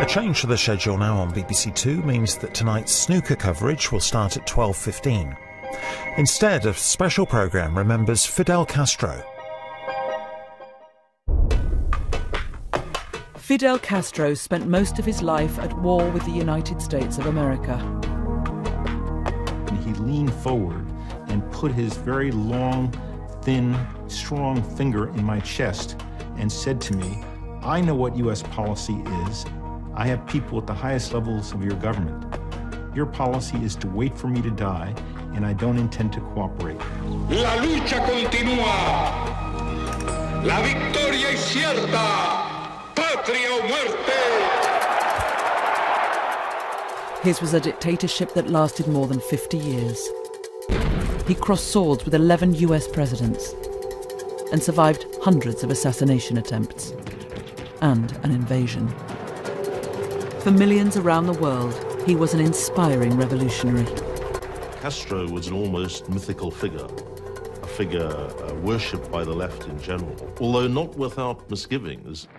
change to the schedule now on BBC Two means that tonight's snooker coverage will start at 12:15. Instead, a special programme remembers Fidel Castro. Fidel Castro spent most of his life at war with the United States of America. He leaned forward and put his very long, thin, strong finger in my chest and said to me, "I know what U.S. policy is. I have people at the highest levels of your government. Your policy is to wait for me to die, and I don't intend to cooperate." La lucha continúa. La victoria es cierta. Patria o muerte. His was a dictatorship that lasted more than 50 years. He crossed swords with 11 US presidents and survived hundreds of assassination attempts and an invasion. For millions around the world, he was an inspiring revolutionary. Castro was an almost mythical figure, a figure worshipped by the left in general, although not without misgivings.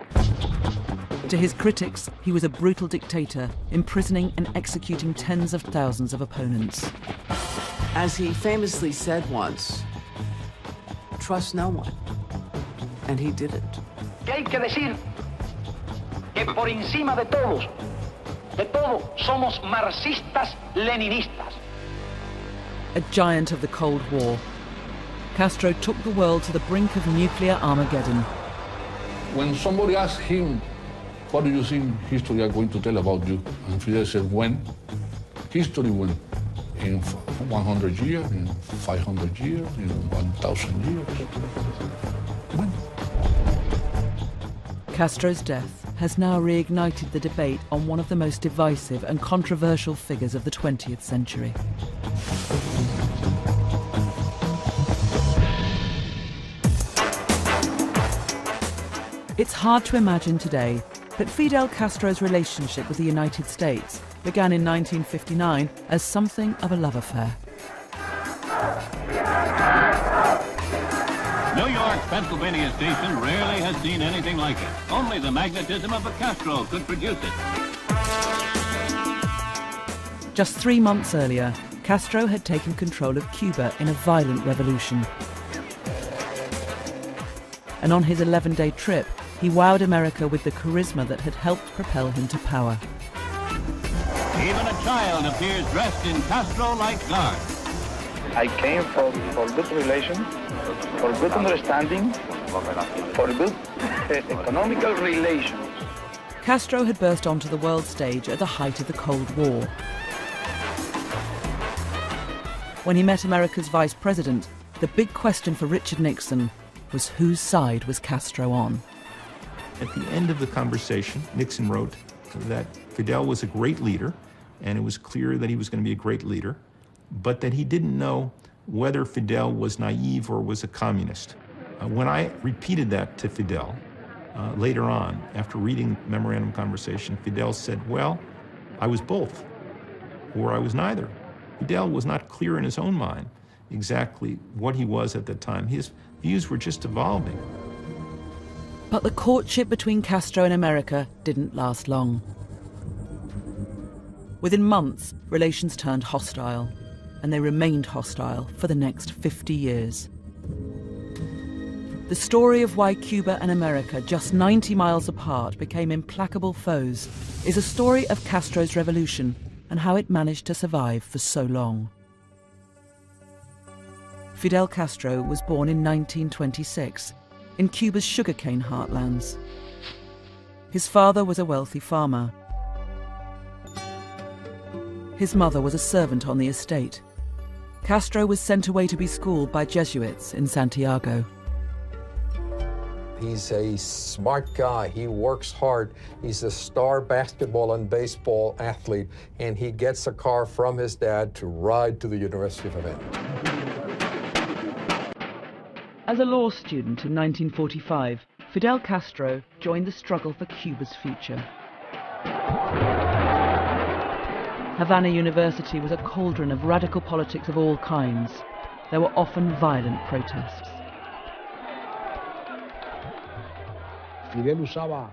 To his critics, he was a brutal dictator, imprisoning and executing tens of thousands of opponents. As he famously said once, trust no one. And he didn't. Que hay que decir que por encima de todo, somos marxistas-leninistas. A giant of the Cold War, Castro took the world to the brink of nuclear Armageddon. When somebody asked him, "What do you think history are going to tell about you?" and Fidel said, "When? History when? In 100 years, in 500 years, in 1,000 years? When?" Castro's death has now reignited the debate on one of the most divisive and controversial figures of the 20th century. It's hard to imagine today that Fidel Castro's relationship with the United States began in 1959 as something of a love affair. New York's Pennsylvania station rarely has seen anything like it. Only the magnetism of a Castro could produce it. Just 3 months earlier, Castro had taken control of Cuba in a violent revolution. And on his 11-day trip, he wowed America with the charisma that had helped propel him to power. Even a child appears dressed in Castro-like garb. I came for good relations, for good understanding, for good economical relations. Castro had burst onto the world stage at the height of the Cold War. When he met America's vice president, the big question for Richard Nixon was whose side was Castro on? At the end of the conversation, Nixon wrote that Fidel was a great leader, and it was clear that he was going to be a great leader, but that he didn't know whether Fidel was naive or was a communist. When I repeated that to Fidel later on, after reading the memorandum conversation, Fidel said, "Well, I was both, or I was neither." Fidel was not clear in his own mind exactly what he was at the time. His views were just evolving. But the courtship between Castro and America didn't last long. Within months, relations turned hostile, and they remained hostile for the next 50 years. The story of why Cuba and America, just 90 miles apart, became implacable foes is a story of Castro's revolution and how it managed to survive for so long. Fidel Castro was born in 1926 in Cuba's sugarcane heartlands. His father was a wealthy farmer. His mother was a servant on the estate. Castro was sent away to be schooled by Jesuits in Santiago. He's a smart guy. He works hard. He's a star basketball and baseball athlete, and he gets a car from his dad to ride to the University of Havana. As a law student in 1945, Fidel Castro joined the struggle for Cuba's future. Havana University was a cauldron of radical politics of all kinds. There were often violent protests. Fidel usaba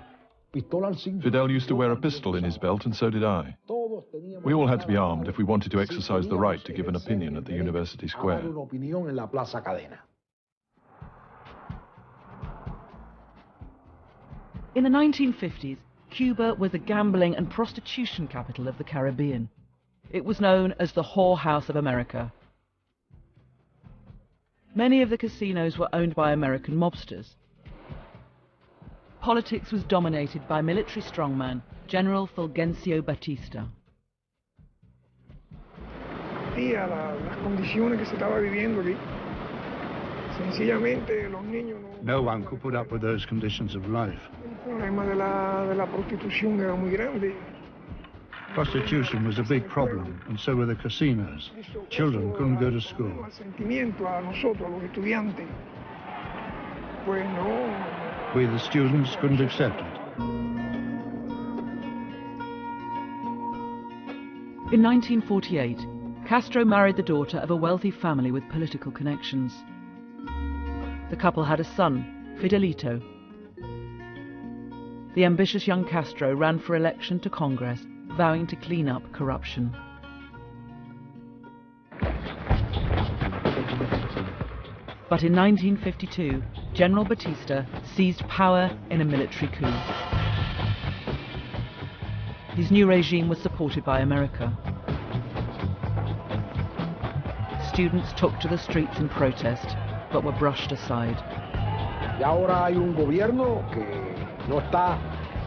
Fidel used to wear a pistol in his belt, and so did I. We all had to be armed if we wanted to exercise the right to give an opinion at the University Square. In the 1950s, Cuba was the gambling and prostitution capital of the Caribbean. It was known as the whorehouse of America. Many of the casinos were owned by American mobsters. Politics was dominated by military strongman General Fulgencio Batista. No one could put up with those conditions of life. Prostitution was a big problem, and so were the casinos. Children couldn't go to school. We, the students, couldn't accept it. In 1948, Castro married the daughter of a wealthy family with political connections. The couple had a son, Fidelito. The ambitious young Castro ran for election to Congress, vowing to clean up corruption. But in 1952, General Batista seized power in a military coup. His new regime was supported by America. Students took to the streets in protest, but were brushed aside.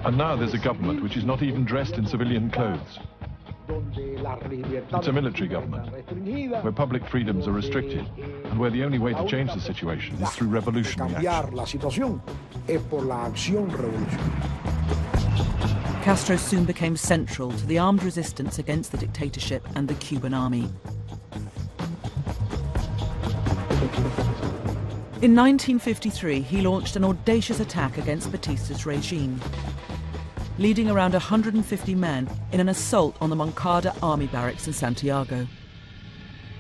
And now there's a government which is not even dressed in civilian clothes. It's a military government, where public freedoms are restricted, and where the only way to change the situation is through revolutionary action. Castro soon became central to the armed resistance against the dictatorship and the Cuban army. In 1953, he launched an audacious attack against Batista's regime, leading around 150 men in an assault on the Moncada army barracks in Santiago.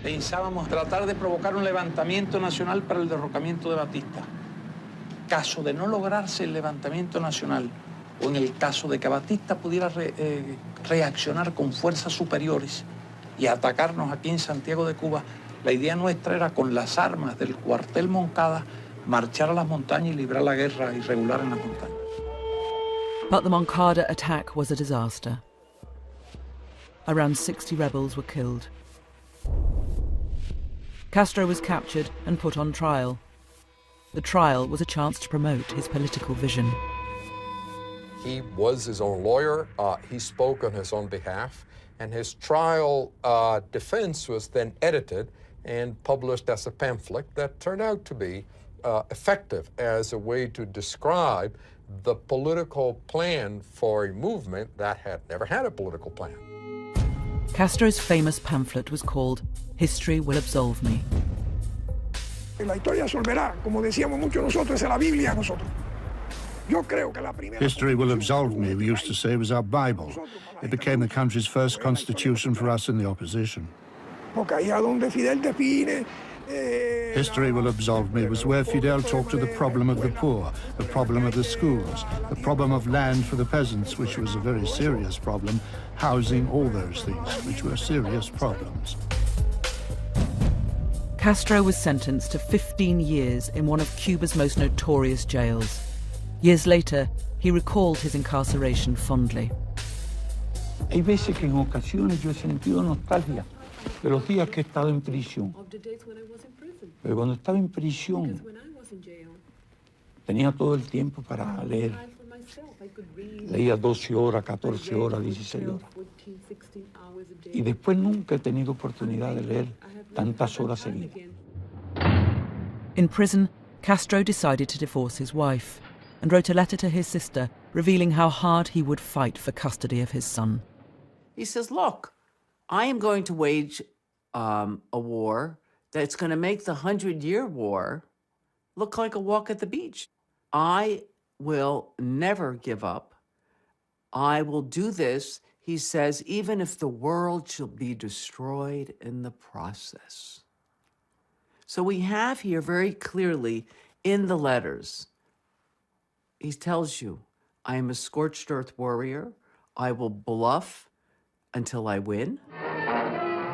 Pensábamos tratar de provocar un levantamiento nacional para el derrocamiento de Batista. Caso de no lograrse el levantamiento nacional, o en el caso de que Batista pudiera reaccionar con fuerzas superiores y atacarnos aquí en Santiago de Cuba, la idea nuestra era, con las armas del cuartel Moncada, marchar a las montañas y librar la guerra irregular en las montañas. But the Moncada attack was a disaster. Around 60 rebels were killed. Castro was captured and put on trial. The trial was a chance to promote his political vision. He was his own lawyer. He spoke on his own behalf. And his trial defense was then edited and published as a pamphlet that turned out to be effective as a way to describe the political plan for a movement that had never had a political plan. Castro's famous pamphlet was called History Will Absolve Me. La historia absolverá, como decíamos mucho nosotros, es la Biblia a nosotros. History will absolve me, we used to say, was our Bible. It became the country's first constitution for us in the opposition. History will absolve me was where Fidel talked to the problem of the poor, the problem of the schools, the problem of land for the peasants, which was a very serious problem, housing, all those things, which were serious problems. Castro was sentenced to 15 years in one of Cuba's most notorious jails. Years later, he recalled his incarceration fondly. Hay veces que en ocasiones yo he sentido nostalgia de los días que he estado en prisión. Pero cuando estaba en prisión, tenía todo el tiempo para leer. Leía 12 horas, 14 horas, 16 horas. Y después nunca he tenido oportunidad de leer tantas horas seguidas. In prison, Castro decided to divorce his wife and wrote a letter to his sister revealing how hard he would fight for custody of his son. He says, look, I am going to wage a war that's going to make the 100-year war look like a walk at the beach. I will never give up. I will do this, he says, even if the world shall be destroyed in the process. So we have here very clearly in the letters, he tells you, I am a scorched earth warrior. I will bluff until I win.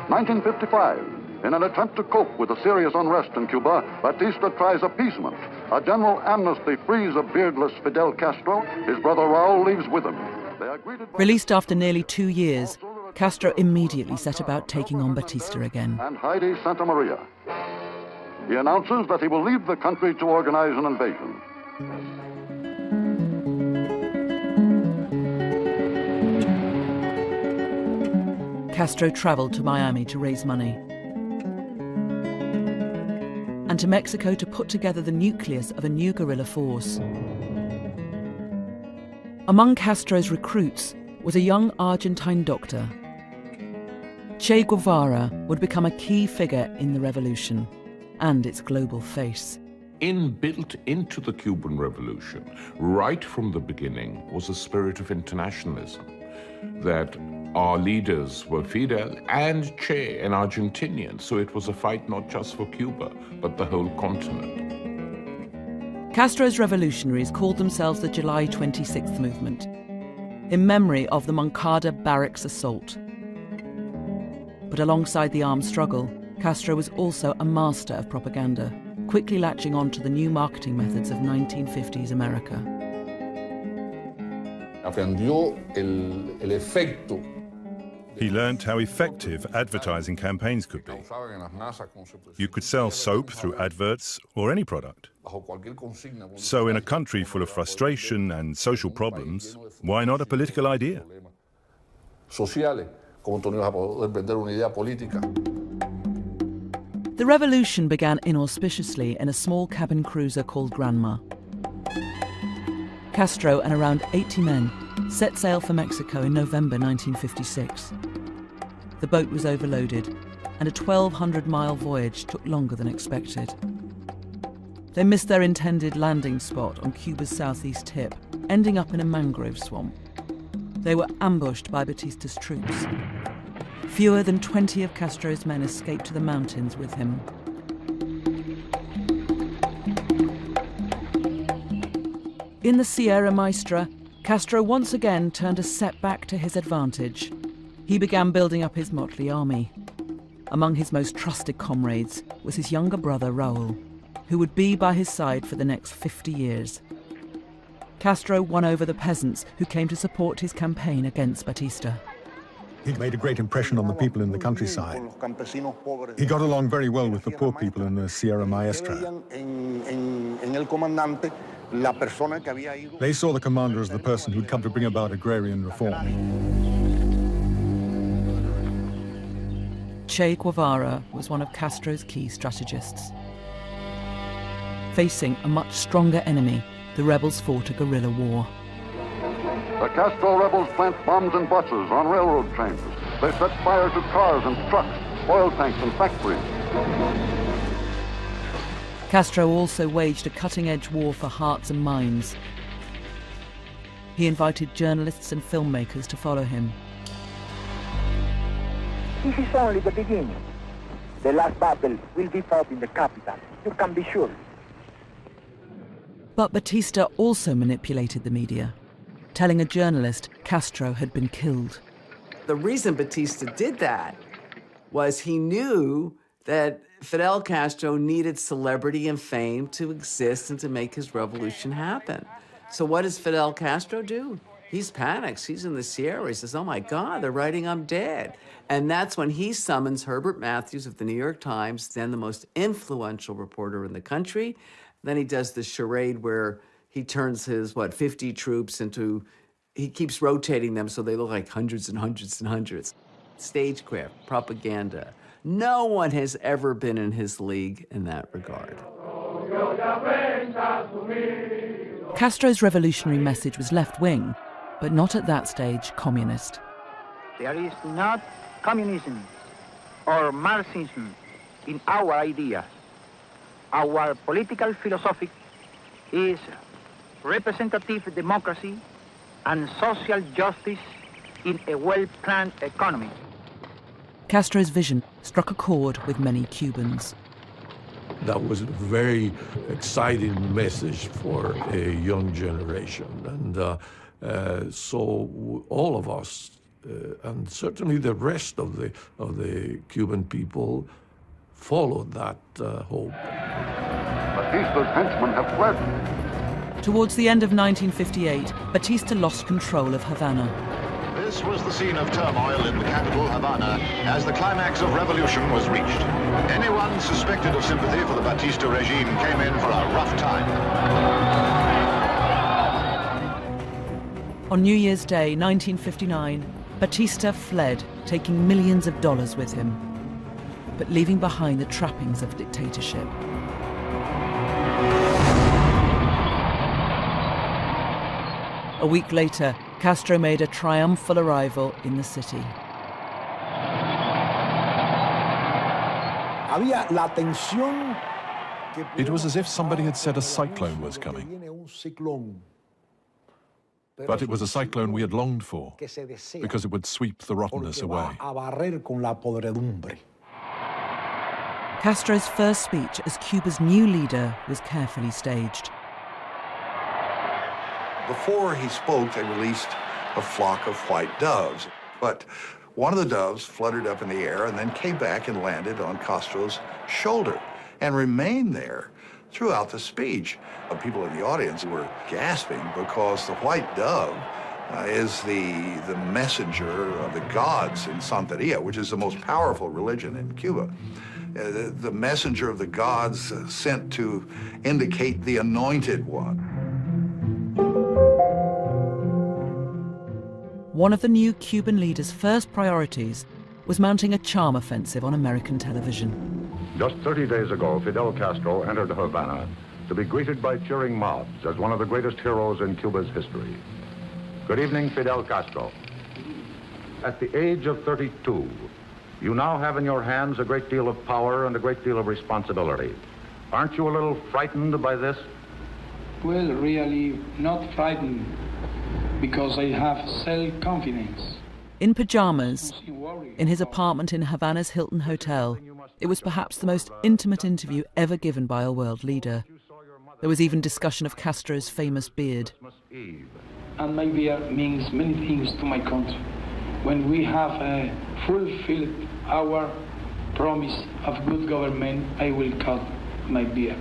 1955. In an attempt to cope with the serious unrest in Cuba, Batista tries appeasement. A general amnesty frees a beardless Fidel Castro. His brother Raul leaves with him. Released after nearly 2 years, Castro immediately set about taking on Batista again. And Heidi Santa Maria. He announces that he will leave the country to organize an invasion. Castro traveled to Miami to raise money and to Mexico to put together the nucleus of a new guerrilla force. Among Castro's recruits was a young Argentine doctor. Che Guevara would become a key figure in the revolution and its global face. Inbuilt into the Cuban Revolution, right from the beginning, was a spirit of internationalism, that our leaders were Fidel and Che, an Argentinian, so it was a fight not just for Cuba, but the whole continent. Castro's revolutionaries called themselves the July 26th Movement, in memory of the Moncada barracks assault. But alongside the armed struggle, Castro was also a master of propaganda, quickly latching on to the new marketing methods of 1950s America. He learned how effective advertising campaigns could be. You could sell soap through adverts or any product. So in a country full of frustration and social problems, why not a political idea? The revolution began inauspiciously in a small cabin cruiser called Granma. Castro and around 80 men set sail for Mexico in November 1956. The boat was overloaded, and a 1,200-mile voyage took longer than expected. They missed their intended landing spot on Cuba's southeast tip, ending up in a mangrove swamp. They were ambushed by Batista's troops. Fewer than 20 of Castro's men escaped to the mountains with him. In the Sierra Maestra, Castro once again turned a setback to his advantage. He began building up his motley army. Among his most trusted comrades was his younger brother Raul, who would be by his side for the next 50 years. Castro won over the peasants who came to support his campaign against Batista. He made a great impression on the people in the countryside. He got along very well with the poor people in the Sierra Maestra. They saw the commander as the person who'd come to bring about agrarian reform. Che Guevara was one of Castro's key strategists. Facing a much stronger enemy, the rebels fought a guerrilla war. The Castro rebels plant bombs and buses on railroad trains. They set fire to cars and trucks, oil tanks and factories. Castro also waged a cutting-edge war for hearts and minds. He invited journalists and filmmakers to follow him. This is only the beginning. The last battle will be fought in the capital. You can be sure. But Batista also manipulated the media, telling a journalist Castro had been killed. The reason Batista did that was he knew that Fidel Castro needed celebrity and fame to exist and to make his revolution happen. So what does Fidel Castro do? He panics. He's in the Sierra. He says, oh my God, they're writing I'm dead. And that's when he summons Herbert Matthews of the New York Times, then the most influential reporter in the country. Then he does the charade where he turns his, 50 troops into, he keeps rotating them so they look like hundreds and hundreds and hundreds. Stagecraft, propaganda. No one has ever been in his league in that regard. Castro's revolutionary message was left-wing, but not at that stage communist. There is not communism or Marxism in our ideas. Our political philosophy is representative democracy and social justice in a well-planned economy. Castro's vision struck a chord with many Cubans. That was a very exciting message for a young generation. And so all of us, and certainly the rest of the Cuban people, followed that hope. Batista's henchmen have fled. Towards the end of 1958, Batista lost control of Havana. This was the scene of turmoil in the capital, Havana, as the climax of revolution was reached. Anyone suspected of sympathy for the Batista regime came in for a rough time. On New Year's Day, 1959, Batista fled, taking millions of dollars with him, but leaving behind the trappings of dictatorship. A week later, Castro made a triumphal arrival in the city. It was as if somebody had said a cyclone was coming. But it was a cyclone we had longed for, because it would sweep the rottenness away. Castro's first speech as Cuba's new leader was carefully staged. Before he spoke, they released a flock of white doves. But one of the doves fluttered up in the air and then came back and landed on Castro's shoulder and remained there throughout the speech. People in the audience were gasping because the white dove is the messenger of the gods in Santeria, which is the most powerful religion in Cuba. The messenger of the gods sent to indicate the anointed one. One of the new Cuban leader's first priorities was mounting a charm offensive on American television. Just 30 days ago, Fidel Castro entered Havana to be greeted by cheering mobs as one of the greatest heroes in Cuba's history. Good evening, Fidel Castro. At the age of 32, you now have in your hands a great deal of power and a great deal of responsibility. Aren't you a little frightened by this? Well, really not frightened, because I have self-confidence. In pajamas, in his apartment in Havana's Hilton Hotel, it was perhaps the most intimate interview ever given by a world leader. There was even discussion of Castro's famous beard. And my beard means many things to my country. When we have fulfilled our promise of good government, I will cut my beard.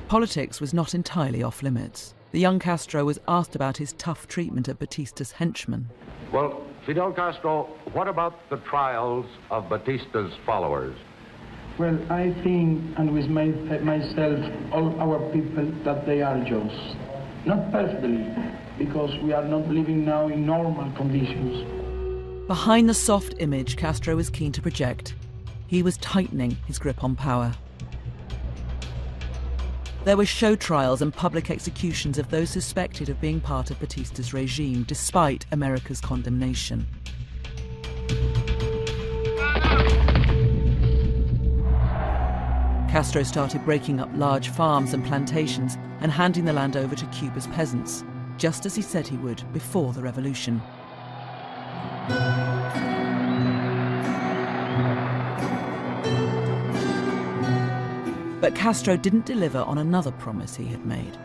Politics was not entirely off limits. The young Castro was asked about his tough treatment of Batista's henchmen. Well, Fidel Castro, what about the trials of Batista's followers? Well, I think, and with myself, all our people, that they are just. Not perfectly, because we are not living now in normal conditions. Behind the soft image Castro was keen to project, he was tightening his grip on power. There were show trials and public executions of those suspected of being part of Batista's regime, despite America's condemnation. Castro started breaking up large farms and plantations and handing the land over to Cuba's peasants, just as he said he would before the revolution. But Castro didn't deliver on another promise he had made.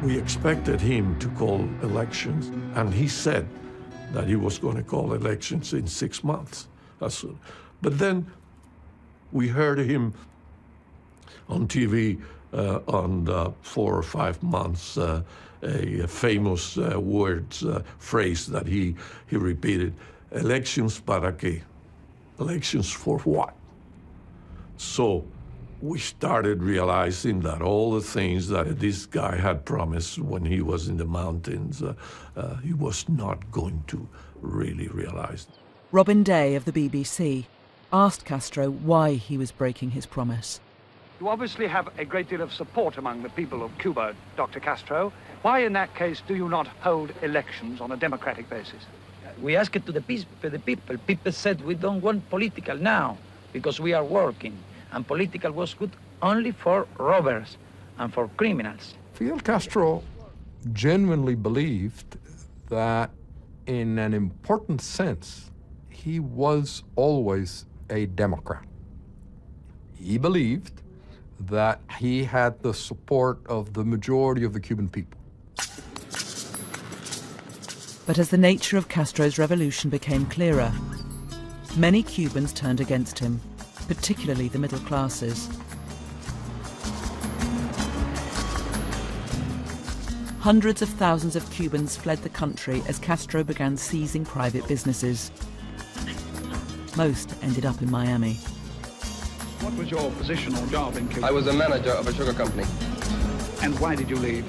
We expected him to call elections, and he said that he was going to call elections in 6 months. But then we heard him on TV on 4 or 5 months, a famous phrase that he repeated: elections para qué? Elections for what? So we started realizing that all the things that this guy had promised when he was in the mountains, he was not going to really realize. Robin Day of the BBC asked Castro why he was breaking his promise. You obviously have a great deal of support among the people of Cuba, Dr. Castro. Why, in that case, do you not hold elections on a democratic basis? We asked it to the people. People said we don't want political now because we are working. And political was good only for robbers and for criminals. Fidel Castro genuinely believed that, in an important sense, he was always a Democrat. He believed that he had the support of the majority of the Cuban people. But as the nature of Castro's revolution became clearer, many Cubans turned against him, particularly the middle classes. Hundreds of thousands of Cubans fled the country as Castro began seizing private businesses. Most ended up in Miami. What was your position or job in Cuba? I was a manager of a sugar company. And why did you leave?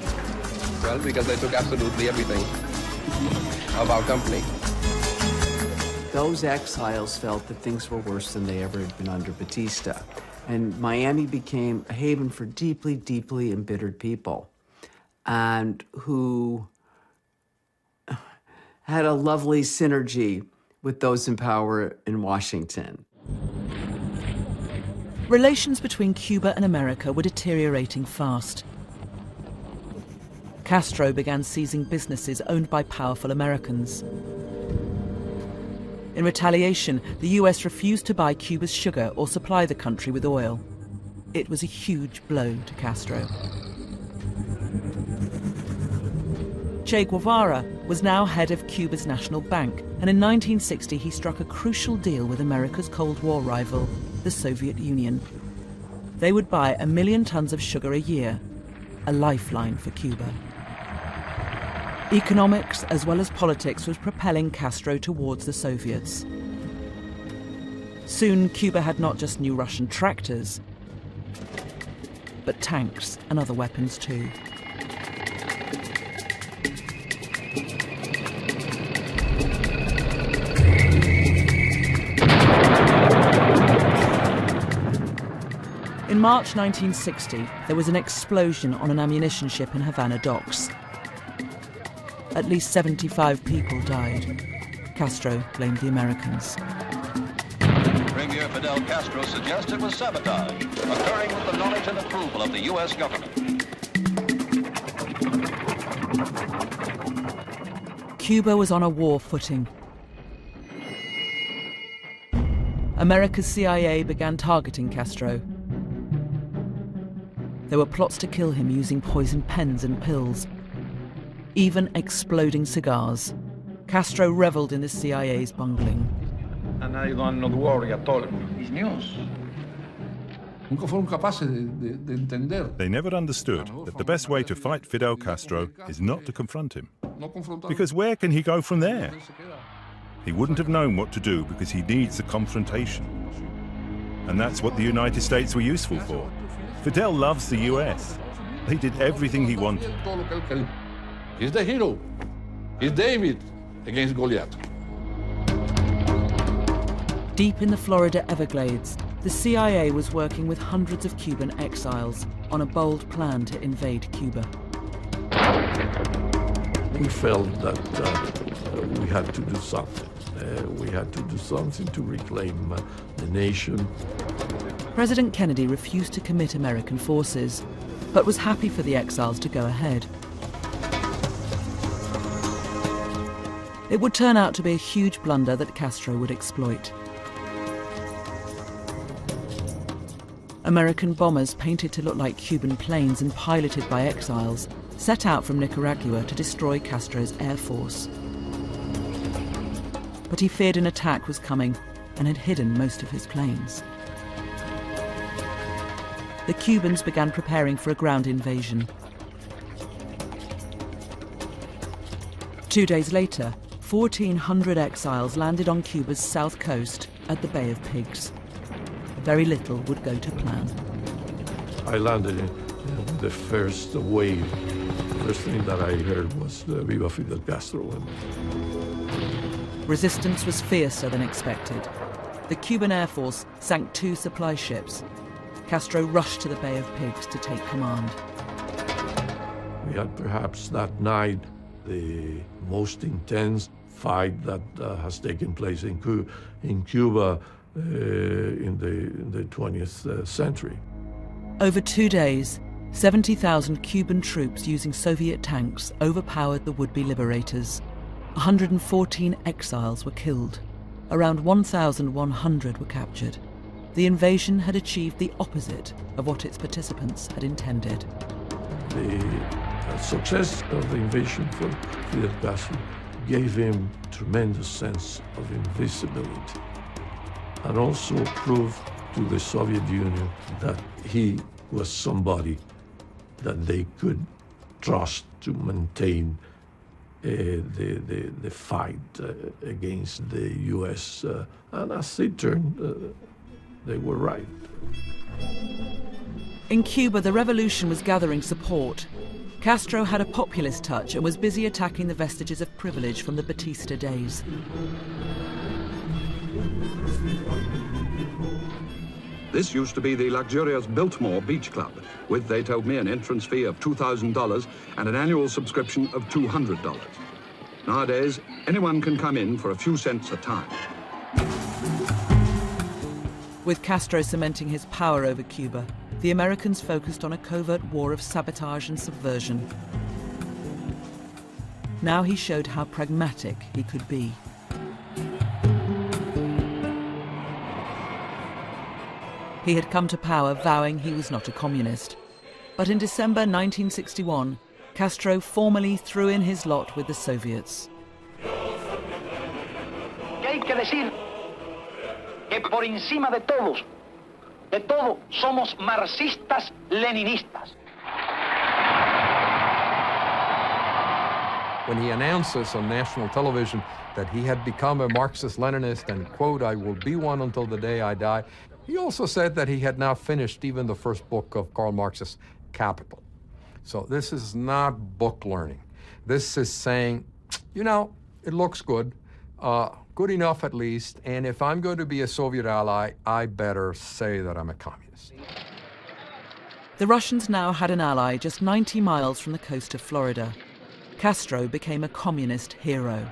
Well, because they took absolutely everything of our company. Those exiles felt that things were worse than they ever had been under Batista. And Miami became a haven for deeply, deeply embittered people, and who had a lovely synergy with those in power in Washington. Relations between Cuba and America were deteriorating fast. Castro began seizing businesses owned by powerful Americans. In retaliation, the US refused to buy Cuba's sugar or supply the country with oil. It was a huge blow to Castro. Che Guevara was now head of Cuba's National Bank, and in 1960 he struck a crucial deal with America's Cold War rival, the Soviet Union. They would buy 1 million tons of sugar a year, a lifeline for Cuba. Economics, as well as politics, was propelling Castro towards the Soviets. Soon, Cuba had not just new Russian tractors, but tanks and other weapons too. In March 1960, there was an explosion on an ammunition ship in Havana docks. At least 75 people died. Castro blamed the Americans. Premier Fidel Castro suggests it was sabotage, occurring with the knowledge and approval of the U.S. government. Cuba was on a war footing. America's CIA began targeting Castro. There were plots to kill him using poison pens and pills, even exploding cigars. Castro reveled in the CIA's bungling. And I don't not worry at all. It's news. They never understood that the best way to fight Fidel Castro is not to confront him. Because where can he go from there? He wouldn't have known what to do because he needs the confrontation. And that's what the United States were useful for. Fidel loves the US. They did everything he wanted. He's the hero. He's David against Goliath. Deep in the Florida Everglades, the CIA was working with hundreds of Cuban exiles on a bold plan to invade Cuba. We felt that we had to do something. We had to do something to reclaim the nation. President Kennedy refused to commit American forces, but was happy for the exiles to go ahead. It would turn out to be a huge blunder that Castro would exploit. American bombers painted to look like Cuban planes and piloted by exiles set out from Nicaragua to destroy Castro's air force. But he feared an attack was coming and had hidden most of his planes. The Cubans began preparing for a ground invasion. 2 days later, 1,400 exiles landed on Cuba's south coast at the Bay of Pigs. Very little would go to plan. I landed in the first wave. First thing that I heard was Viva Fidel Castro. Resistance was fiercer than expected. The Cuban Air Force sank 2 supply ships. Castro rushed to the Bay of Pigs to take command. We had perhaps that night the most intense fight that has taken place in Cuba in the 20th century. Over 2 days, 70,000 Cuban troops using Soviet tanks overpowered the would-be liberators. 114 exiles were killed. Around 1,100 were captured. the invasion had achieved the opposite of what its participants had intended. The success of the invasion for Fidel Castro gave him a tremendous sense of invisibility, and also proved to the Soviet Union that he was somebody that they could trust to maintain the fight against the U.S. And as it turned, they were right. In Cuba, the revolution was gathering support. Castro had a populist touch and was busy attacking the vestiges of privilege from the Batista days. This used to be the luxurious Biltmore Beach Club, with, they told me, an entrance fee of $2,000 and an annual subscription of $200. Nowadays, anyone can come in for a few cents a time. With Castro cementing his power over Cuba, the Americans focused on a covert war of sabotage and subversion. Now he showed how pragmatic he could be. He had come to power vowing he was not a communist. But in December 1961, Castro formally threw in his lot with the Soviets. ¿Qué hay que decir? Que por encima de todo, somos marxistas-leninistas. When he announces on national television that he had become a Marxist-Leninist and, quote, "I will be one until the day I die," he also said that he had now finished even the first book of Karl Marx's Capital. So this is not book learning. This is saying, you know, it looks good, good enough at least, and if I'm going to be a Soviet ally, I better say that I'm a communist. The Russians now had an ally just 90 miles from the coast of Florida. Castro became a communist hero.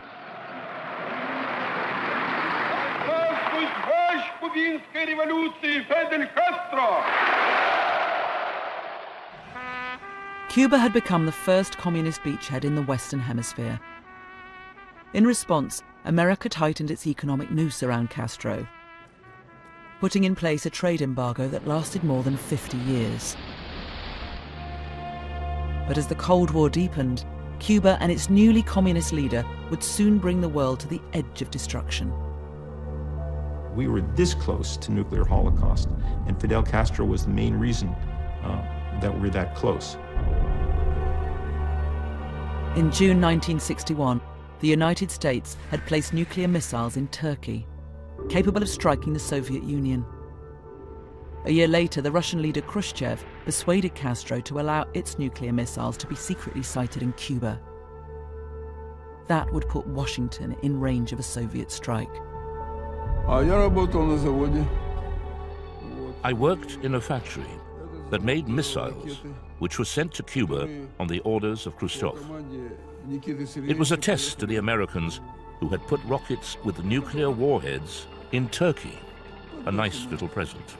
Cuba had become the first communist beachhead in the Western Hemisphere. In response, America tightened its economic noose around Castro, putting in place a trade embargo that lasted more than 50 years. But as the Cold War deepened, Cuba and its newly communist leader would soon bring the world to the edge of destruction. We were this close to nuclear holocaust, and Fidel Castro was the main reason that we're that close. In June 1961, the United States had placed nuclear missiles in Turkey, capable of striking the Soviet Union. A year later, the Russian leader Khrushchev persuaded Castro to allow its nuclear missiles to be secretly sighted in Cuba. That would put Washington in range of a Soviet strike. I worked in a factory that made missiles which were sent to Cuba on the orders of Khrushchev. It was a test to the Americans who had put rockets with nuclear warheads in Turkey. A nice little present.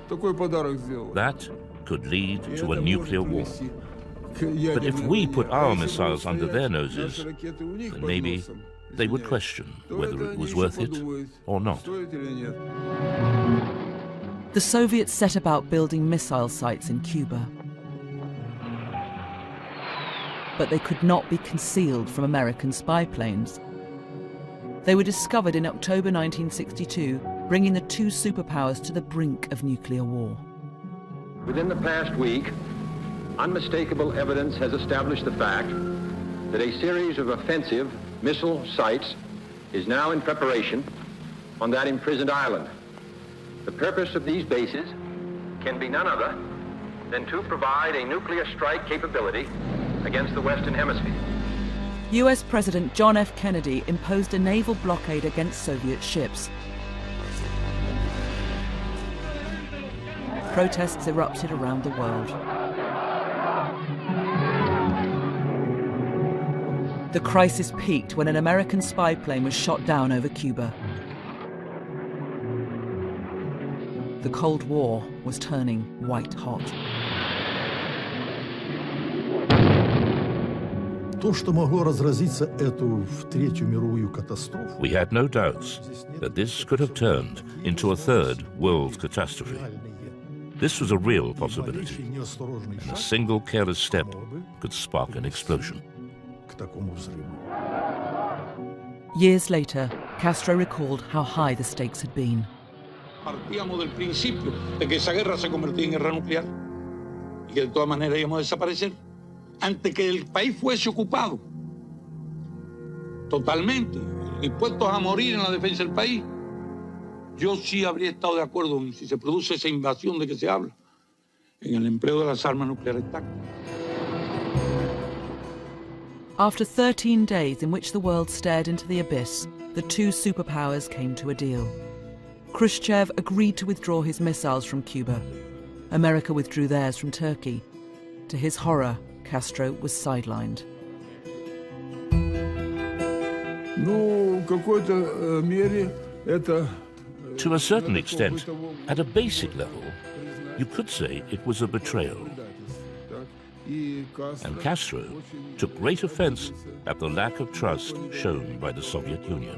That could lead to a nuclear war. But if we put our missiles under their noses, then maybe they would question whether it was worth it or not. The Soviets set about building missile sites in Cuba. But they could not be concealed from American spy planes. They were discovered in October 1962, bringing the two superpowers to the brink of nuclear war. Within the past week, unmistakable evidence has established the fact that a series of offensive missile sites is now in preparation on that imprisoned island. The purpose of these bases can be none other than to provide a nuclear strike capability against the Western Hemisphere. US President John F. Kennedy imposed a naval blockade against Soviet ships. Protests erupted around the world. The crisis peaked when an American spy plane was shot down over Cuba. The Cold War was turning white hot. We had no doubts that this could have turned into a third world catastrophe. This was a real possibility, and a single careless step could spark an explosion. Years later, Castro recalled how high the stakes had been. Partíamos del principio de que esa guerra se convertía en guerra nuclear y que de todas maneras íbamos a desaparecer antes que el país fuese ocupado totalmente, dispuestos a morir en la defensa del país. Yo sí habría estado de acuerdo en, si se produce esa invasión de que se habla, en el empleo de las armas nucleares tácticas. After 13 days in which the world stared into the abyss, the two superpowers came to a deal. Khrushchev agreed to withdraw his missiles from Cuba. America withdrew theirs from Turkey. To his horror, Castro was sidelined. To a certain extent, at a basic level, you could say it was a betrayal. And Castro took great offense at the lack of trust shown by the Soviet Union.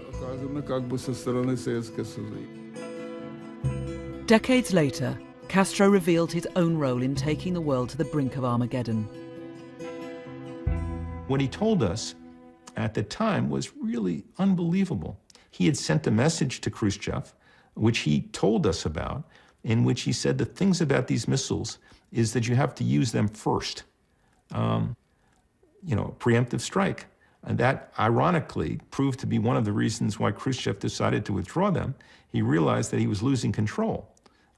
Decades later, Castro revealed his own role in taking the world to the brink of Armageddon. What he told us at the time was really unbelievable. He had sent a message to Khrushchev, which he told us about, in which he said the things about these missiles is that you have to use them first. Preemptive strike. And that, ironically, proved to be one of the reasons why Khrushchev decided to withdraw them. He realized that he was losing control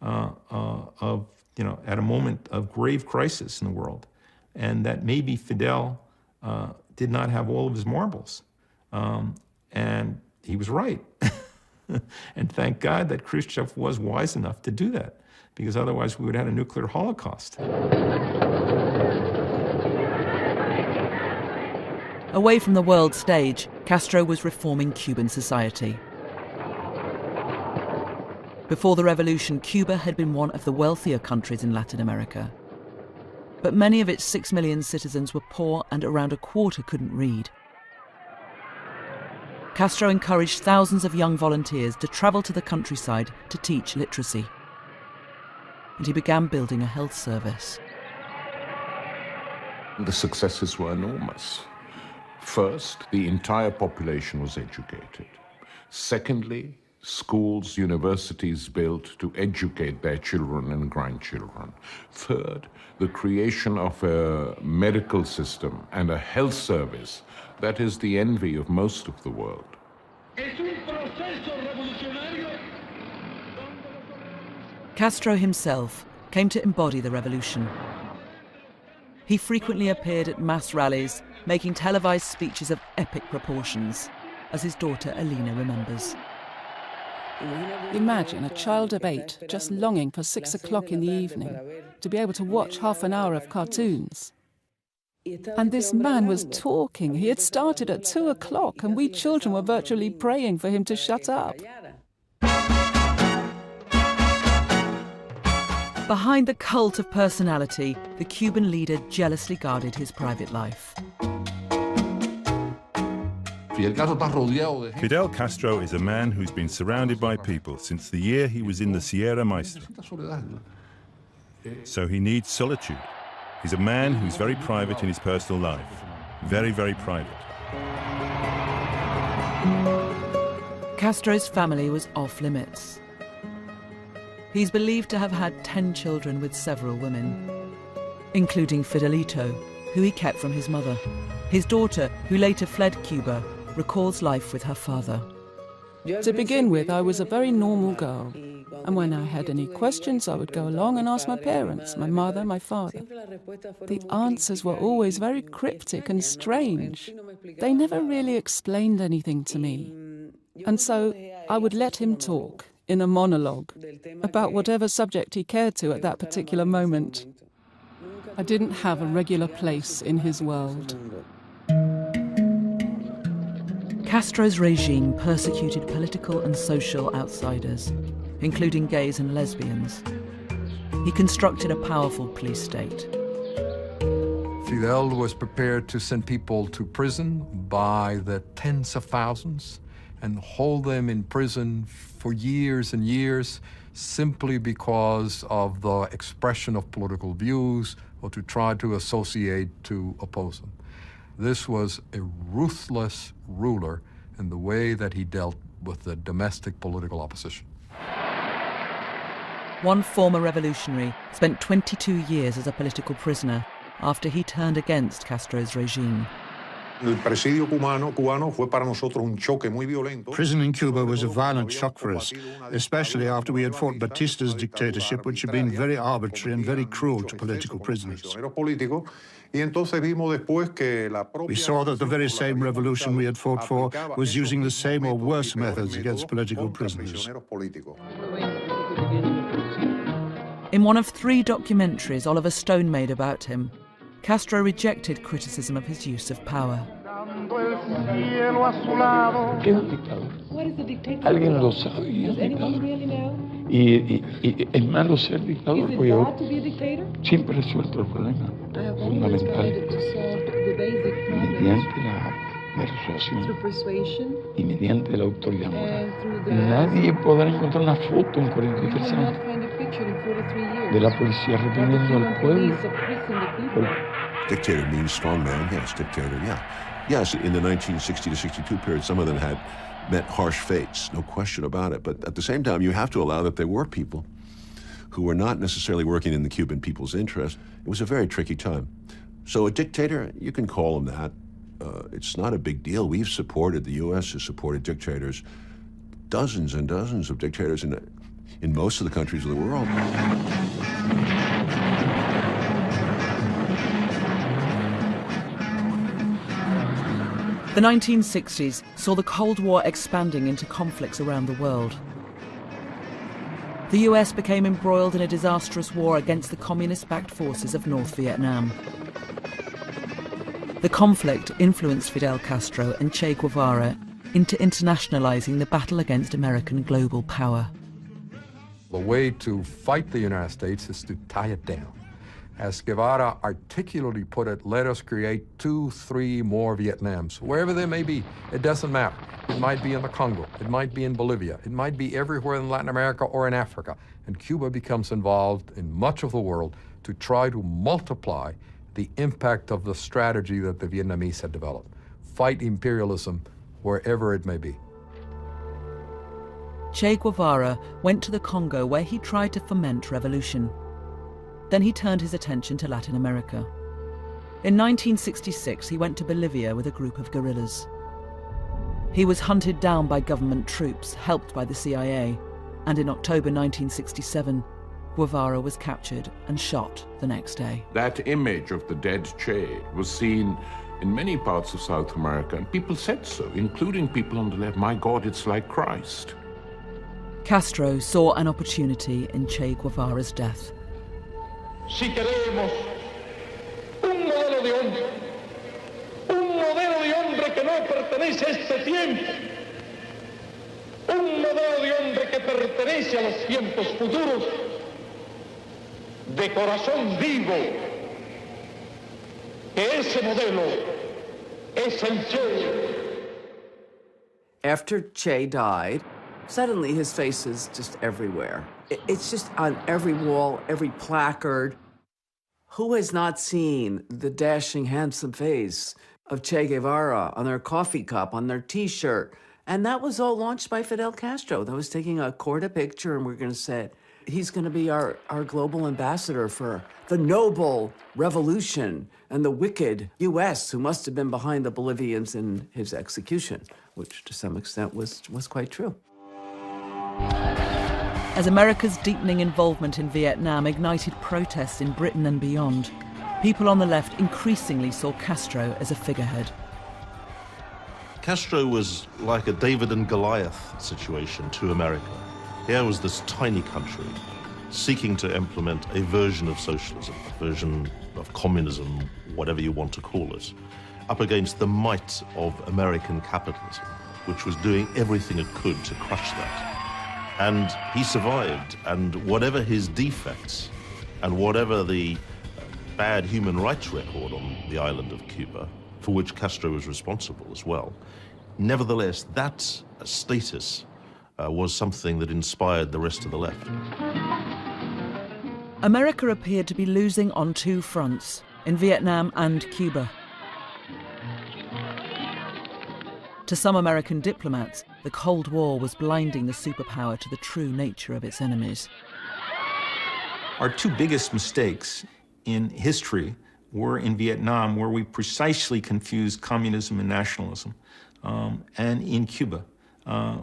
at a moment of grave crisis in the world, and that maybe Fidel did not have all of his marbles. And he was right. And thank God that Khrushchev was wise enough to do that, because otherwise we would have had a nuclear holocaust. Away from the world stage, Castro was reforming Cuban society. Before the revolution, Cuba had been one of the wealthier countries in Latin America. But many of its 6 million citizens were poor, and around a quarter couldn't read. Castro encouraged thousands of young volunteers to travel to the countryside to teach literacy. And he began building a health service. The successes were enormous. First, the entire population was educated. Secondly, schools, universities built to educate their children and grandchildren. Third, the creation of a medical system and a health service that is the envy of most of the world. Castro himself came to embody the revolution. He frequently appeared at mass rallies, making televised speeches of epic proportions, as his daughter Alina remembers. Imagine a child of 8 just longing for 6 o'clock in the evening to be able to watch half an hour of cartoons. And this man was talking. He had started at 2 o'clock, and we children were virtually praying for him to shut up. Behind the cult of personality, the Cuban leader jealously guarded his private life. Fidel Castro is a man who's been surrounded by people since the year he was in the Sierra Maestra. So he needs solitude. He's a man who's very private in his personal life. Very, very private. Castro's family was off limits. He's believed to have had 10 children with several women, including Fidelito, who he kept from his mother. His daughter, who later fled Cuba, recalls life with her father. To begin with, I was a very normal girl. And when I had any questions, I would go along and ask my parents, my mother, my father. The answers were always very cryptic and strange. They never really explained anything to me. And so I would let him talk in a monologue about whatever subject he cared to at that particular moment. I didn't have a regular place in his world. Castro's regime persecuted political and social outsiders, including gays and lesbians. He constructed a powerful police state. Fidel was prepared to send people to prison by the tens of thousands and hold them in prison for years and years simply because of the expression of political views or to try to associate to oppose them. This was a ruthless ruler in the way that he dealt with the domestic political opposition. One former revolutionary spent 22 years as a political prisoner after he turned against Castro's regime. Prison in Cuba was a violent shock for us, especially after we had fought Batista's dictatorship, which had been very arbitrary and very cruel to political prisoners. We saw that the very same revolution we had fought for was using the same or worse methods against political prisoners. In one of 3 documentaries Oliver Stone made about him, Castro rejected criticism of his use of power. ¿Qué es un dictador? Alguien lo sabe. Y es malo ser dictador porque siempre resuelto el problema fundamental mediante la persuasión y mediante la autoridad moral. Nadie podrá encontrar una foto en 43 años de la policía reprimiendo al pueblo. Dictator means strong man, yes, dictator, yeah. Yes, in the 1960 to 62 period, some of them had met harsh fates, no question about it. But at the same time, you have to allow that there were people who were not necessarily working in the Cuban people's interest. It was a very tricky time. So a dictator, you can call him that. It's not a big deal. We've supported, the U.S. has supported dictators, dozens and dozens of dictators in most of the countries of the world. The 1960s saw the Cold War expanding into conflicts around the world. The US became embroiled in a disastrous war against the communist-backed forces of North Vietnam. The conflict influenced Fidel Castro and Che Guevara into internationalizing the battle against American global power. The way to fight the United States is to tie it down. As Guevara articulately put it, let us create 2, 3 more Vietnams, wherever they may be. It doesn't matter. It might be in the Congo. It might be in Bolivia. It might be everywhere in Latin America or in Africa. And Cuba becomes involved in much of the world to try to multiply the impact of the strategy that the Vietnamese had developed. Fight imperialism wherever it may be. Che Guevara went to the Congo where he tried to foment revolution. Then he turned his attention to Latin America. In 1966, he went to Bolivia with a group of guerrillas. He was hunted down by government troops, helped by the CIA, and in October 1967, Guevara was captured and shot the next day. That image of the dead Che was seen in many parts of South America, and people said so, including people on the left. My God, it's like Christ. Castro saw an opportunity in Che Guevara's death. Si queremos un modelo de hombre que no pertenece a este tiempo, un modelo de hombre que pertenece a los tiempos futuros, de corazón vivo, que ese modelo es el Che. After Che died, suddenly his face is just everywhere. It's just on every wall, every placard. Who has not seen the dashing, handsome face of Che Guevara on their coffee cup, on their T-shirt? And that was all launched by Fidel Castro. That was taking a Corda picture, and we're going to say, he's going to be our global ambassador for the noble revolution and the wicked U.S., who must have been behind the Bolivians in his execution, which to some extent was quite true. As America's deepening involvement in Vietnam ignited protests in Britain and beyond, people on the left increasingly saw Castro as a figurehead. Castro was like a David and Goliath situation to America. Here was this tiny country seeking to implement a version of socialism, a version of communism, whatever you want to call it, up against the might of American capitalism, which was doing everything it could to crush that. And he survived, and whatever his defects, and whatever the bad human rights record on the island of Cuba, for which Castro was responsible as well. Nevertheless, that status was something that inspired the rest of the left. America appeared to be losing on two fronts, in Vietnam and Cuba. To some American diplomats, the Cold War was blinding the superpower to the true nature of its enemies. Our two biggest mistakes in history were in Vietnam, where we precisely confused communism and nationalism, and in Cuba,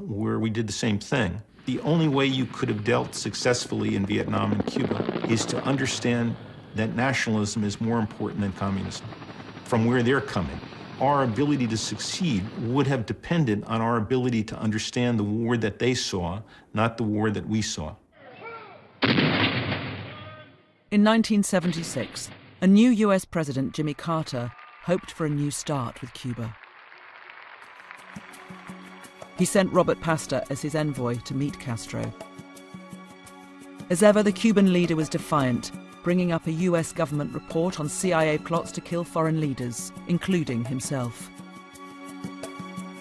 where we did the same thing. The only way you could have dealt successfully in Vietnam and Cuba is to understand that nationalism is more important than communism. From where they're coming, our ability to succeed would have depended on our ability to understand the war that they saw, not the war that we saw. In 1976, a new US President, Jimmy Carter, hoped for a new start with Cuba. He sent Robert Pastor as his envoy to meet Castro. As ever, the Cuban leader was defiant, bringing up a US government report on CIA plots to kill foreign leaders, including himself.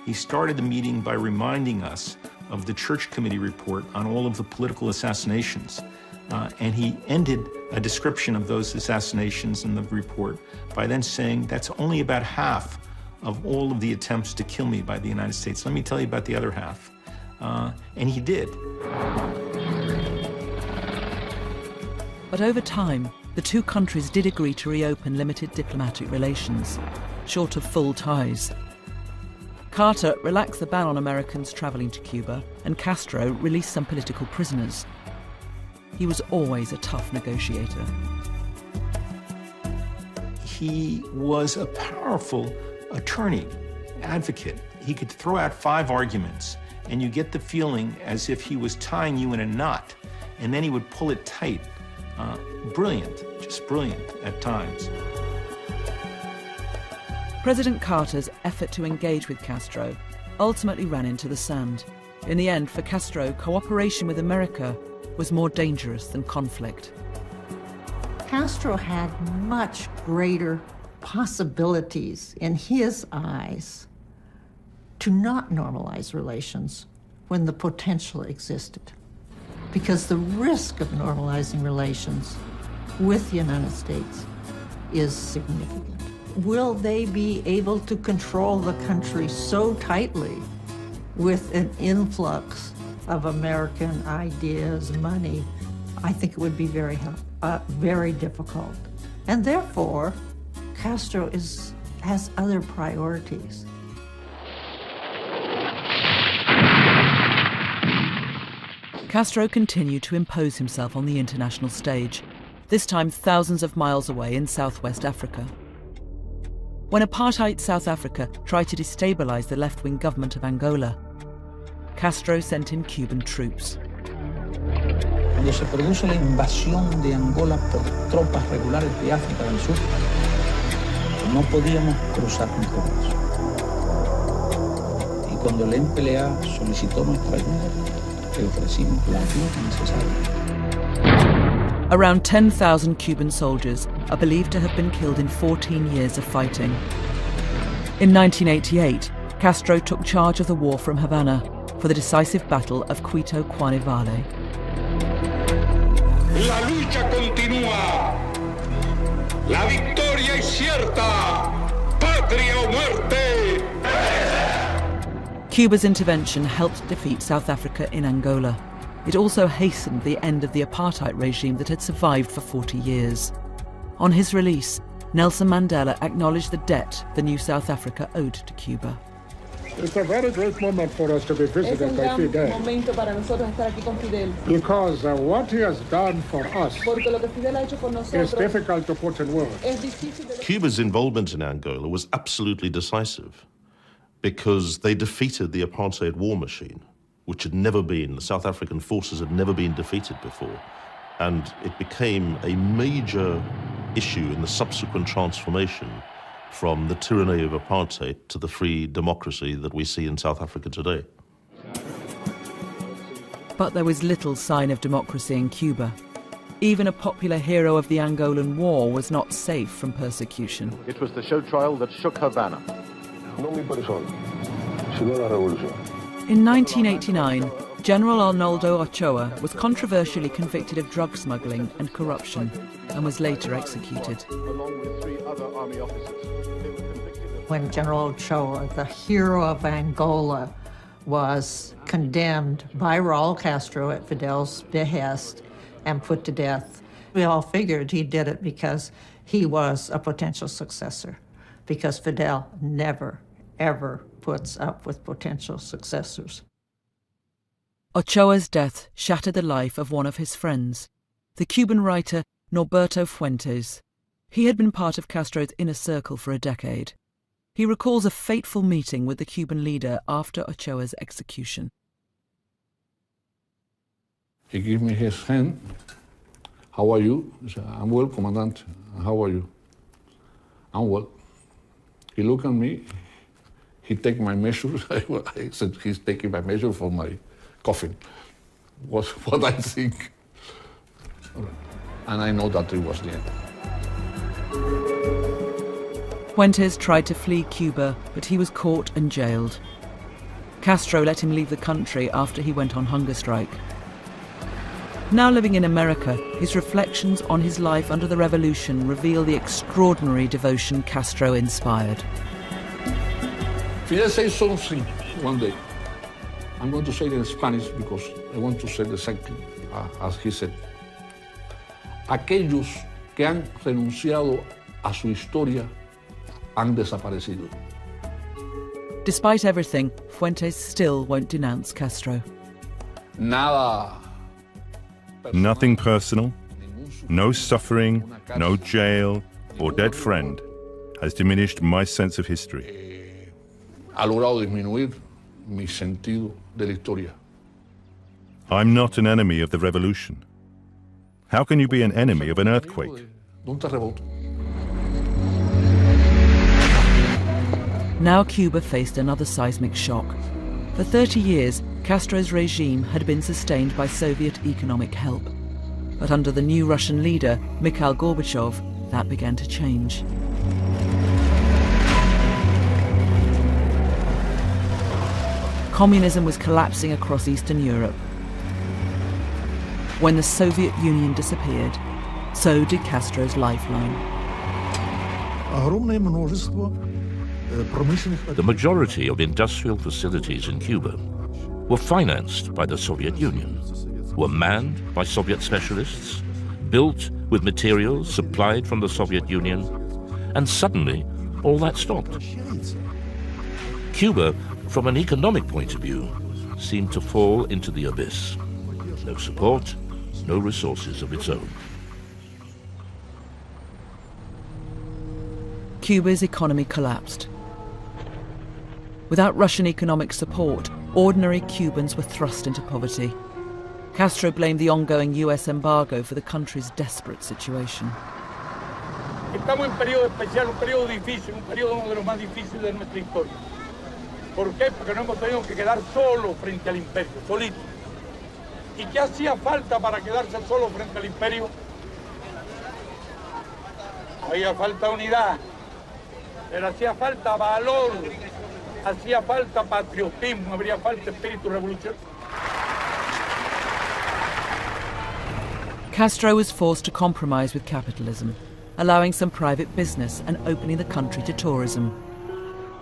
He started the meeting by reminding us of the Church Committee report on all of the political assassinations. And he ended a description of those assassinations in the report by then saying, that's only about half of all of the attempts to kill me by the United States. Let me tell you about the other half. And he did. But over time, the two countries did agree to reopen limited diplomatic relations, short of full ties. Carter relaxed the ban on Americans travelling to Cuba, and Castro released some political prisoners. He was always a tough negotiator. He was a powerful attorney, advocate. He could throw out 5 arguments, and you get the feeling as if he was tying you in a knot, and then he would pull it tight. Brilliant, just brilliant at times. President Carter's effort to engage with Castro ultimately ran into the sand. In the end, for Castro, cooperation with America was more dangerous than conflict. Castro had much greater possibilities in his eyes to not normalize relations when the potential existed, because the risk of normalizing relations with the United States is significant. Will they be able to control the country so tightly with an influx of American ideas, money? I think it would be very difficult. And therefore, Castro has other priorities. Castro continued to impose himself on the international stage, this time thousands of miles away in southwest Africa. When apartheid South Africa tried to destabilize the left-wing government of Angola, Castro sent in Cuban troops. Cuando se produce la invasión de Angola por tropas regulares de África del Sur, no podíamos cruzar nosotros. Y cuando el MPLA solicitó nuestra ayuda, le ofrecimos la ayuda necesaria. Around 10,000 Cuban soldiers are believed to have been killed in 14 years of fighting. In 1988, Castro took charge of the war from Havana for the decisive Battle of Quito Cuanavale. La lucha continúa. La victoria es cierta. Patria o muerte. Cuba's intervention helped defeat South Africa in Angola. It also hastened the end of the apartheid regime that had survived for 40 years. On his release, Nelson Mandela acknowledged the debt the new South Africa owed to Cuba. It's a very great moment for us to be visited by Fidel. Because what he has done for us is difficult to put in words. Cuba's involvement in Angola was absolutely decisive because they defeated the apartheid war machine, which had never been, the South African forces had never been defeated before. And it became a major issue in the subsequent transformation from the tyranny of apartheid to the free democracy that we see in South Africa today. But there was little sign of democracy in Cuba. Even a popular hero of the Angolan War was not safe from persecution. It was the show trial that shook Havana. In 1989, General Arnoldo Ochoa was controversially convicted of drug smuggling and corruption and was later executed. When General Ochoa, the hero of Angola, was condemned by Raul Castro at Fidel's behest and put to death, we all figured he did it because he was a potential successor, because Fidel never, ever puts up with potential successors. Ochoa's death shattered the life of one of his friends, the Cuban writer Norberto Fuentes. He had been part of Castro's inner circle for a decade. He recalls a fateful meeting with the Cuban leader after Ochoa's execution. He gave me his hand. How are you? He said, I'm well, Commandant. How are you? I'm well. He looked at me. He took my measures. I said, he's taking my measure for my coffin. Was what I think. And I know that it was the end. Fuentes tried to flee Cuba, but he was caught and jailed. Castro let him leave the country after he went on hunger strike. Now living in America, his reflections on his life under the revolution reveal the extraordinary devotion Castro inspired. Fidel said something one day. I'm going to say it in Spanish because I want to say it exactly as he said. Aquellos que han renunciado a su historia han desaparecido. Despite everything, Fuentes still won't denounce Castro. Nothing personal, no suffering, no jail or dead friend has diminished my sense of history. Ha logrado disminuir mi sentido de la historia. I'm not an enemy of the revolution. How can you be an enemy of an earthquake? Now Cuba faced another seismic shock. For 30 years, Castro's regime had been sustained by Soviet economic help. But under the new Russian leader, Mikhail Gorbachev, that began to change. Communism was collapsing across Eastern Europe. When the Soviet Union disappeared, so did Castro's lifeline. The majority of industrial facilities in Cuba were financed by the Soviet Union, were manned by Soviet specialists, built with materials supplied from the Soviet Union, and suddenly all that stopped. Cuba, from an economic point of view, seemed to fall into the abyss. No support, no resources of its own. Cuba's economy collapsed. Without Russian economic support, ordinary Cubans were thrust into poverty. Castro blamed the ongoing US embargo for the country's desperate situation. Estamos en un periodo especial, un periodo difícil, un periodo uno de los más difíciles de nuestra historia. ¿Por qué? Porque no hemos tenido que quedar solos frente al imperio, solitos. ¿Y qué hacía falta para quedarse solos frente al imperio? Había falta unidad, pero hacía falta valor, hacía falta patriotismo, habría falta espíritu revolucionario. Castro was forced to compromise with capitalism, allowing some private business and opening the country to tourism.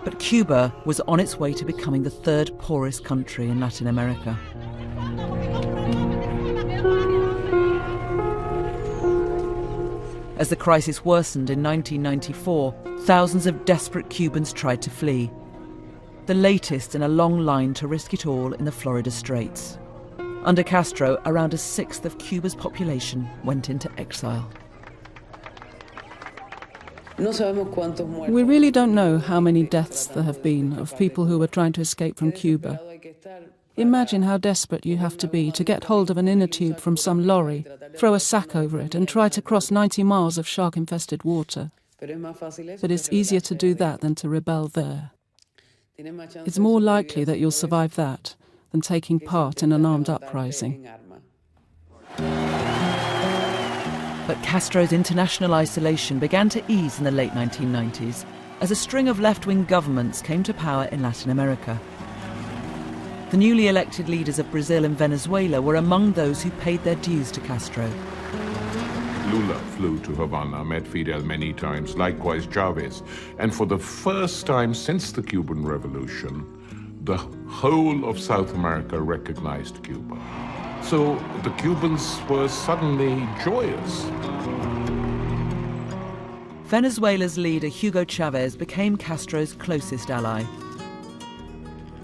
But Cuba was on its way to becoming the third poorest country in Latin America. As the crisis worsened in 1994, thousands of desperate Cubans tried to flee. The latest in a long line to risk it all in the Florida Straits. Under Castro, around a sixth of Cuba's population went into exile. We really don't know how many deaths there have been of people who were trying to escape from Cuba. Imagine how desperate you have to be to get hold of an inner tube from some lorry, throw a sack over it and try to cross 90 miles of shark-infested water. But it's easier to do that than to rebel there. It's more likely that you'll survive that than taking part in an armed uprising. But Castro's international isolation began to ease in the late 1990s as a string of left-wing governments came to power in Latin America. The newly elected leaders of Brazil and Venezuela were among those who paid their dues to Castro. Lula flew to Havana, met Fidel many times, likewise Chavez. And for the first time since the Cuban Revolution, the whole of South America recognized Cuba. So the Cubans were suddenly joyous. Venezuela's leader, Hugo Chavez, became Castro's closest ally.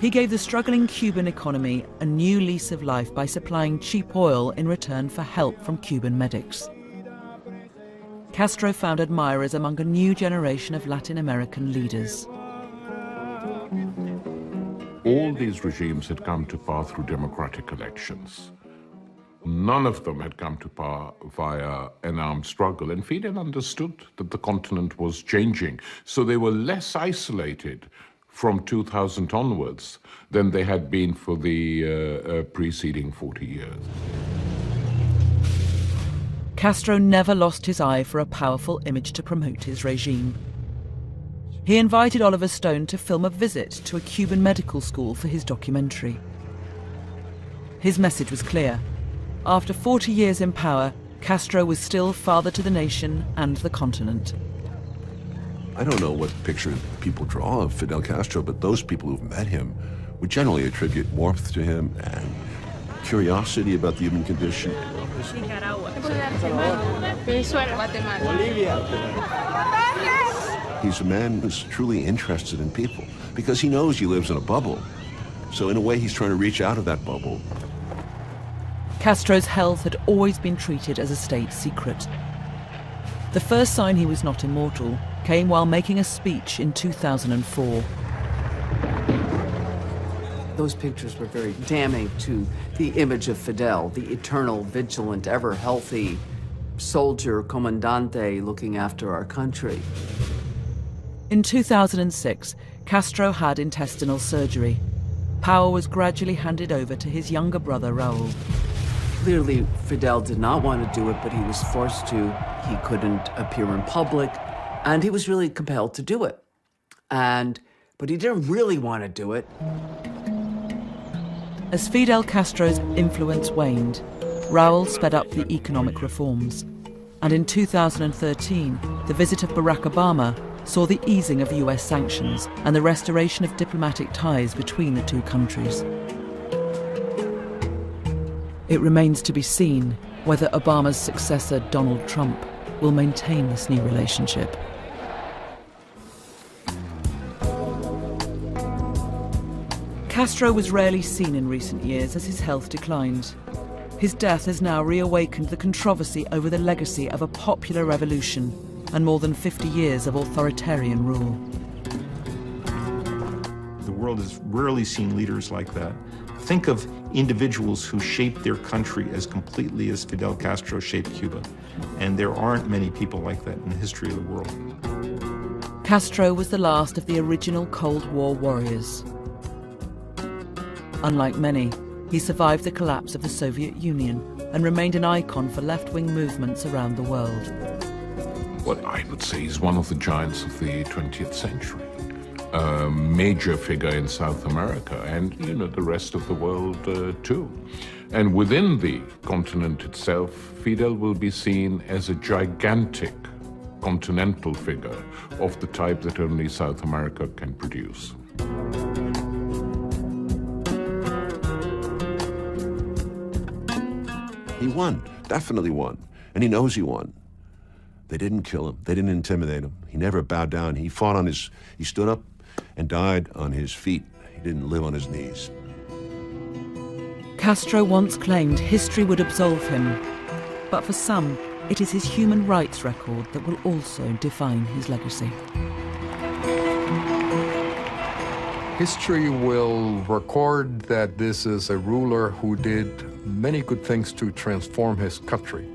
He gave the struggling Cuban economy a new lease of life by supplying cheap oil in return for help from Cuban medics. Castro found admirers among a new generation of Latin American leaders. All these regimes had come to power through democratic elections. None of them had come to power via an armed struggle, and Fidel understood that the continent was changing, so they were less isolated from 2000 onwards than they had been for the preceding 40 years. Castro never lost his eye for a powerful image to promote his regime. He invited Oliver Stone to film a visit to a Cuban medical school for his documentary. His message was clear. After 40 years in power, Castro was still father to the nation and the continent. I don't know what picture people draw of Fidel Castro, but those people who've met him would generally attribute warmth to him and curiosity about the human condition. He's a man who's truly interested in people because he knows he lives in a bubble. So in a way, he's trying to reach out of that bubble. Castro's health had always been treated as a state secret. The first sign he was not immortal came while making a speech in 2004. Those pictures were very damning to the image of Fidel, the eternal, vigilant, ever healthy soldier, comandante looking after our country. In 2006, Castro had intestinal surgery. Power was gradually handed over to his younger brother, Raul. Clearly, Fidel did not want to do it, but he was forced to. He couldn't appear in public, and he was really compelled to do it. But he didn't really want to do it. As Fidel Castro's influence waned, Raul sped up the economic reforms. And in 2013, the visit of Barack Obama saw the easing of US sanctions and the restoration of diplomatic ties between the two countries. It remains to be seen whether Obama's successor, Donald Trump, will maintain this new relationship. Castro was rarely seen in recent years as his health declined. His death has now reawakened the controversy over the legacy of a popular revolution and more than 50 years of authoritarian rule. The world has rarely seen leaders like that. Think of individuals who shaped their country as completely as Fidel Castro shaped Cuba. And there aren't many people like that in the history of the world. Castro was the last of the original Cold War warriors. Unlike many, he survived the collapse of the Soviet Union and remained an icon for left-wing movements around the world. What I would say is one of the giants of the 20th century. A major figure in South America and, the rest of the world too. And within the continent itself, Fidel will be seen as a gigantic continental figure of the type that only South America can produce. He won, definitely won, and he knows he won. They didn't kill him, they didn't intimidate him. He never bowed down. He stood up and died on his feet. He didn't live on his knees. Castro once claimed history would absolve him, but for some, it is his human rights record that will also define his legacy. History will record that this is a ruler who did many good things to transform his country.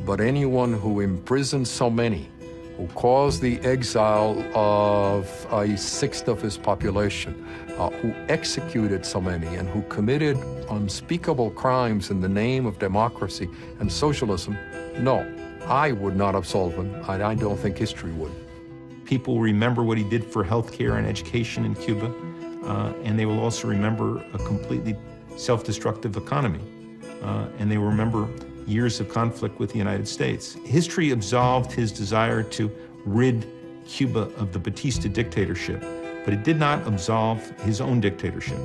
But anyone who imprisoned so many, who caused the exile of a sixth of his population, who executed so many, and who committed unspeakable crimes in the name of democracy and socialism, no, I would not absolve him, and I don't think history would. People remember what he did for healthcare and education in Cuba, and they will also remember a completely self-destructive economy, and they will remember years of conflict with the United States. History absolved his desire to rid Cuba of the Batista dictatorship, but it did not absolve his own dictatorship.